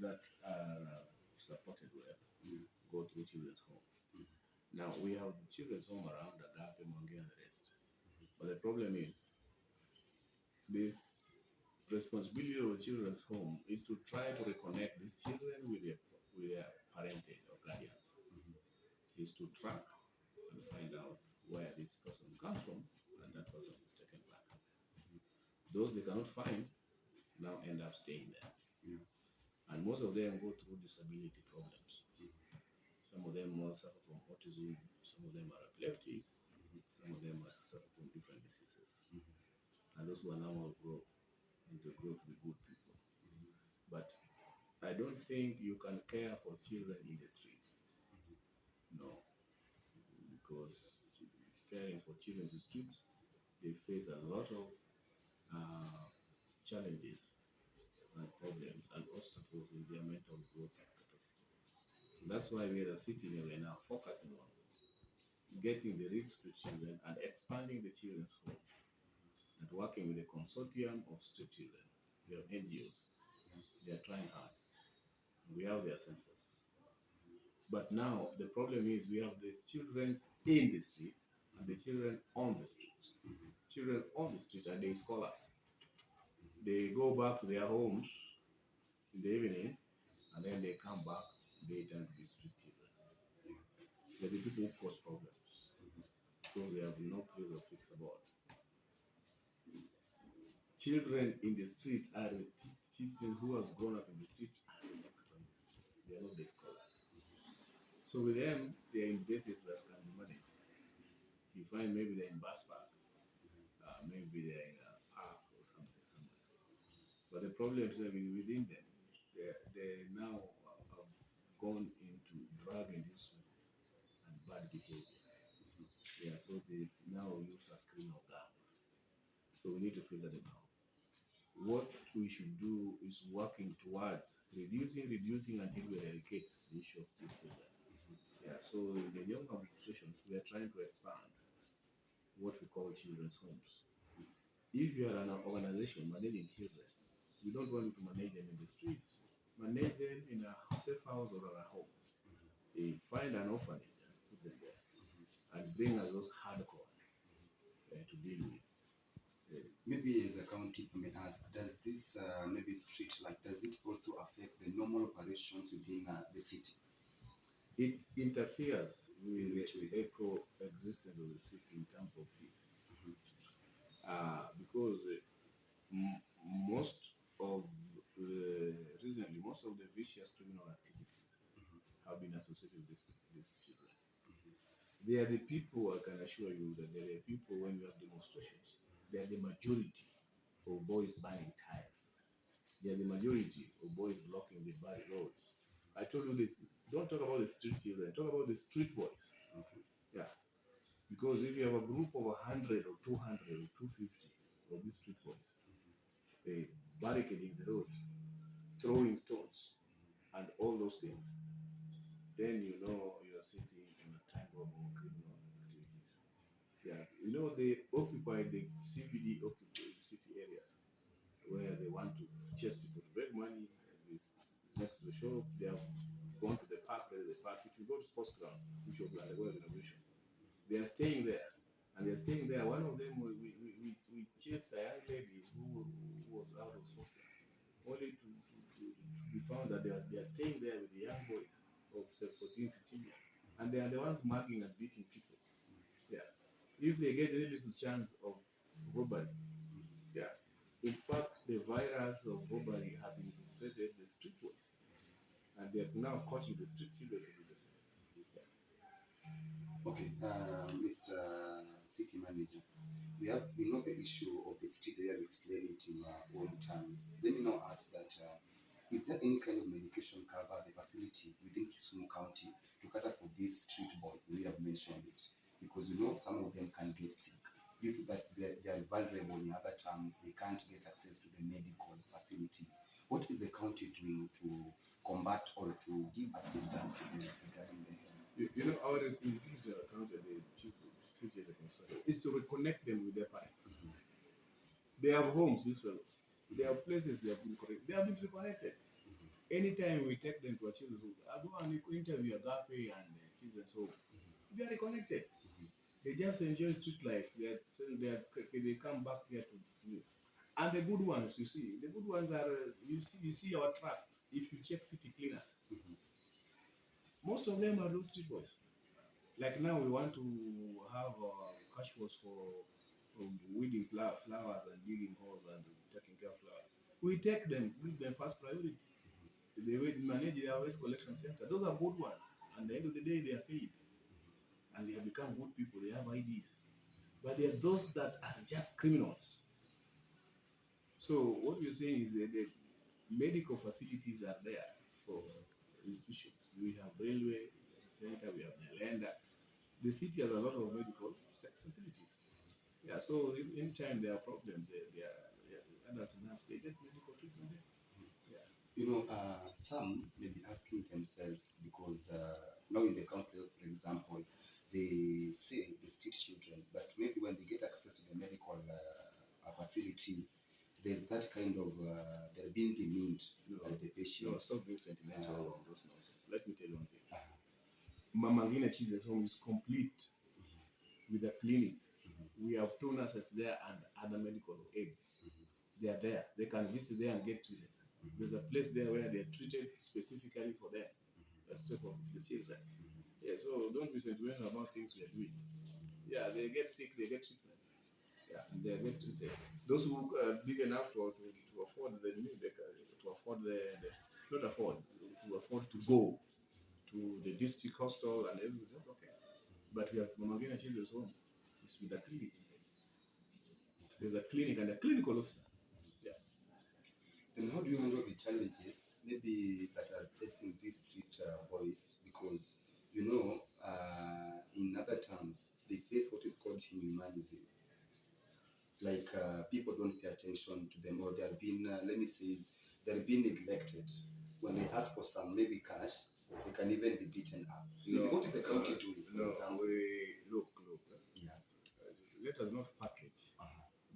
that are supported well go through children's home. Now we have children's home around Agape, Mange, and the rest. But the problem is this responsibility of the children's home is to try to reconnect these children with their parentage or guardians. Is to track and find out where this person comes from, and that person is taken back. Those they cannot find now end up staying there. And most of them go through disability problems. Some of them suffer from autism, some of them are epileptic, some of them suffer from different diseases. And those who are now will grow and they grow to be good people. But I don't think you can care for children in the street. No. Because caring for children in the streets, they face a lot of challenges and problems and obstacles in their mental growth and capacity. So that's why we as a city we are now focusing on getting the reach to children and expanding the children's home and working with a consortium of street children. We have NGOs. They are trying hard. We have their census. But now the problem is we have the children in the street and the children on the street. Children on the street are day scholars. They go back to their homes in the evening and then they come back daytime to be street children. They're the people who cause problems because they have no place of fixed abode. Children in the street are the children who has grown up in the street and they are not the scholars. So with them, they are in places that can be managed. You find maybe they're in bus park, maybe they're in a park or something somewhere. But the problem is that within them, they now have gone into drug inducement and bad behavior. Yeah, so they now use as criminal gangs. So we need to figure them out. What we should do is working towards reducing until we eradicate the issue of street children. Yeah, so in the young administration, we are trying to expand what we call children's homes. If you are an organization managing children, we don't want you to manage them in the streets. Manage them in a safe house or a home. Find an orphanage and put them there. And bring us those hardcore to deal with. Maybe as a county, I may ask, does this maybe street, does it also affect the normal operations within the city? It interferes with the eco-existence of the city in terms of peace. Because most of the vicious criminal activities have been associated with these children. They are the people, I can assure you that they are the people when you have demonstrations. They are the majority of boys burning tires. They are the majority of boys blocking the bad roads. I told you this, don't talk about the street children, talk about the street boys. Okay. Yeah. Because if you have a group of 100 or 200 or 250 of these street boys, they barricading the road, throwing stones, and all those things, then you know you are sitting in a tangle of criminal activities. Yeah, you know they occupy the CBD city areas where they want to chase people to beg money. Next to the shop, they have gone to the park. There is a park. If you go to sports ground, which was undergoing renovation, they are staying there, and they're staying there. One of them, we chased a young lady who was out of sports ground, only to be found that they are staying there with the young boys of 14, 15 years, and they are the ones mugging and beating people. Yeah. If they get any little chance of robbery, yeah. In fact, the virus of robbery has infiltrated the street boys, and they are now coaching the street children to do the same. Yeah. Okay, Mr. City Manager, we know the issue of the street. They have explained it in our own terms. Let me now ask that. Is there any kind of medication cover the facility within KISUMU County to cater for these street boys? We have mentioned it because we know some of them can get sick. Due to that, they are vulnerable in other terms. They can't get access to the medical facilities. What is the county doing to combat or to give assistance to them regarding the health? You know, our responsibility as a county, the chief is to reconnect them with their parents. They have homes, these fellows. They have places they have been connected. They have been reconnected. anytime we take them to a children's home, I go and interview Agape and children's home. They are reconnected. They just enjoy street life. They come back here to live. And the good ones, you see, the good ones are you see our tracks. If you check city cleaners, most of them are those street boys. Like now, we want to have cash was for weeding flowers and digging holes and taking care of flowers. We take them, give them first priority. They will manage their waste collection center. Those are good ones. And at the end of the day, they are paid and they have become good people. They have IDs. But there are those that are just criminals. So what we're saying is that the medical facilities are there for institutions. We have railway center, we have Nyalenda. The city has a lot of medical facilities. Yeah, so anytime there are problems, they are adult enough, they get medical treatment there. Yeah. You know, some may be asking themselves because now in the country, for example, they say the street children, but maybe when they get access to the medical facilities, there's that kind of they're being demeaned by the patient. No, stop being sentimental on those nonsense. Let me tell you one thing. Mamangina Children's Home is complete with a clinic. We have 2 nurses there and other medical aides. They are there. They can visit there and get treated. There's a place there where they're treated specifically for them. That's for the children. Yeah, so don't be sentimental about things we are doing. Yeah, they get sick, they get treatment. Yeah, and they get treated. Those who are big enough to afford to afford not afford, to afford to go to the district hospital and everything, that's okay. But we have Mamagina Children's Home. It's with a clinic inside. There's a clinic and a clinical officer. Yeah. Then how do you handle the challenges maybe that are facing these street boys? Because you know, in other terms, they face what is called inhumanism. Like people don't pay attention to them, or they're being, let me say, they're being neglected. When they ask for some maybe cash, they can even be beaten up. Maybe what is the county doing? For example? Look. Yeah. Let us not package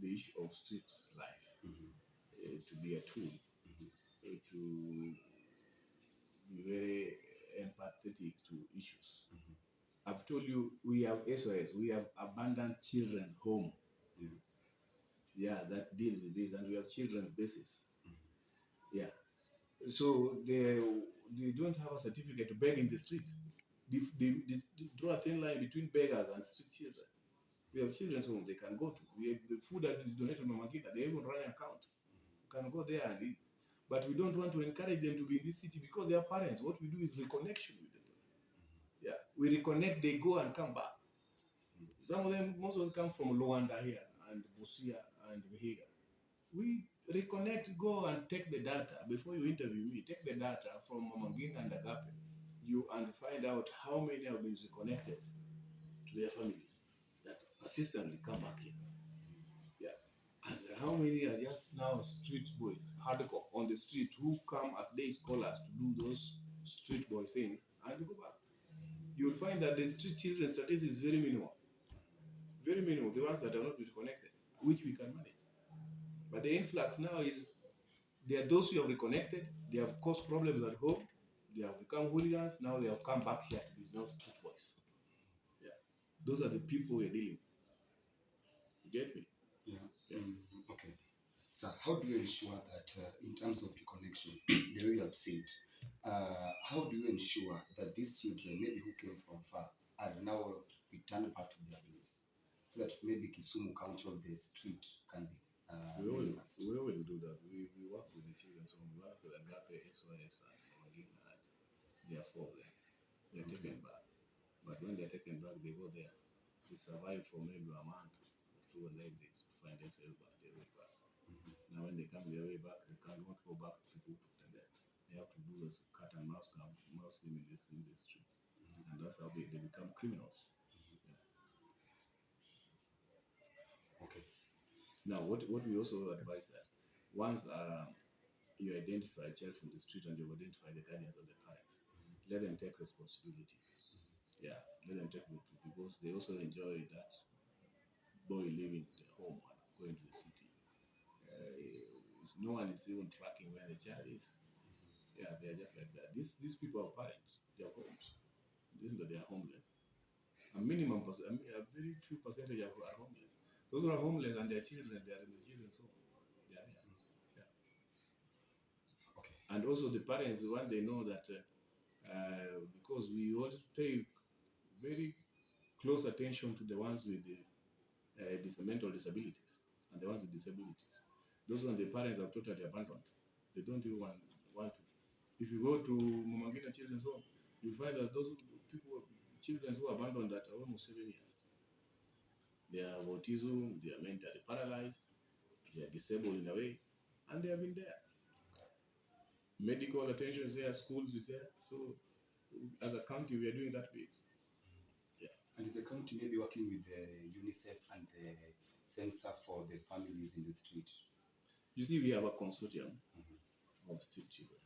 the issue of street life to be a tool to be very empathetic to issues. I've told you we have SOS, we have abandoned children home. Yeah, that deal with this, and we have children's bases. Yeah. So they don't have a certificate to beg in the street. They draw a thin line between beggars and street children. We have children's home they can go to. We have the food that is donated to Mamagita. They even run an account. You can go there and eat. But we don't want to encourage them to be in this city because they are parents. What we do is reconnection with them. Yeah, we reconnect. They go and come back. Some of them, most of them come from Luanda here and Busia and Vihiga. We reconnect, go and take the data before you interview me. Take the data from Mamangina and Agape, and find out how many have been reconnected to their families that persistently come back here. Yeah, and how many are just now street boys, hardcore on the street, who come as day scholars to do those street boy things and go back. You will find that the street children statistics is very minimal. Very minimal, the ones that are not reconnected, which we can manage. But the influx now is there are those who have reconnected, they have caused problems at home, they have become hooligans, now they have come back here to be now street boys. Yeah. Those are the people we're dealing with. You get me? Yeah. Okay. So how do you ensure that in terms of reconnection, the way you have said, how do you ensure that these children, maybe who came from far, are now returned back to their place? So that maybe Kisumu County of the street can be we always do that. We work with the children, so we work with Agape, SOS, and Magina, and they are for them. They are taken back. But when they are taken back, they go there. They survive for maybe a month or 2, and then they find themselves back their way back. Now when they come their way back, they cannot go back to Kikutu. They have to do this cat and mouse game in this industry. And that's how they become criminals. Okay. Now, what we also advise that once you identify a child from the street and you identify the guardians and the parents, let them take responsibility. Yeah, let them take it because they also enjoy that boy leaving the home and going to the city. No one is even tracking where the child is. Yeah, they are just like that. These people are parents. They are homes. This is that they are homeless. A minimum, a very few percentage are homeless. Those who are homeless and their children, they are in the children's home. They are here. Yeah. Okay. And also the parents, when they know that, because we all pay very close attention to the ones with the mental disabilities and the ones with disabilities. Those ones the parents have totally abandoned. They don't even want to. If you go to Mumangina Children's Home, you find that those people, children who are abandoned that are almost 7 years. They have autism, they are mentally paralyzed, they are disabled in a way, and they have been there. Medical attention is there, schools is there. So as a county, we are doing that bit. Yeah. And is the county maybe working with the UNICEF and the censor for the families in the street? You see, we have a consortium of street children.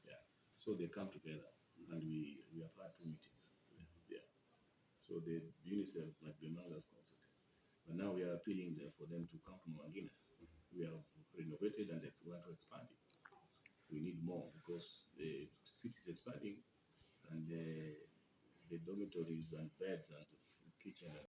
Yeah. So they come together and we have had 2 meetings. Yeah. So the UNICEF might be among us consulted. But now we are appealing for them to come to Mangina. We have renovated and want to expand it. We need more because the city is expanding and the dormitories and beds and the kitchen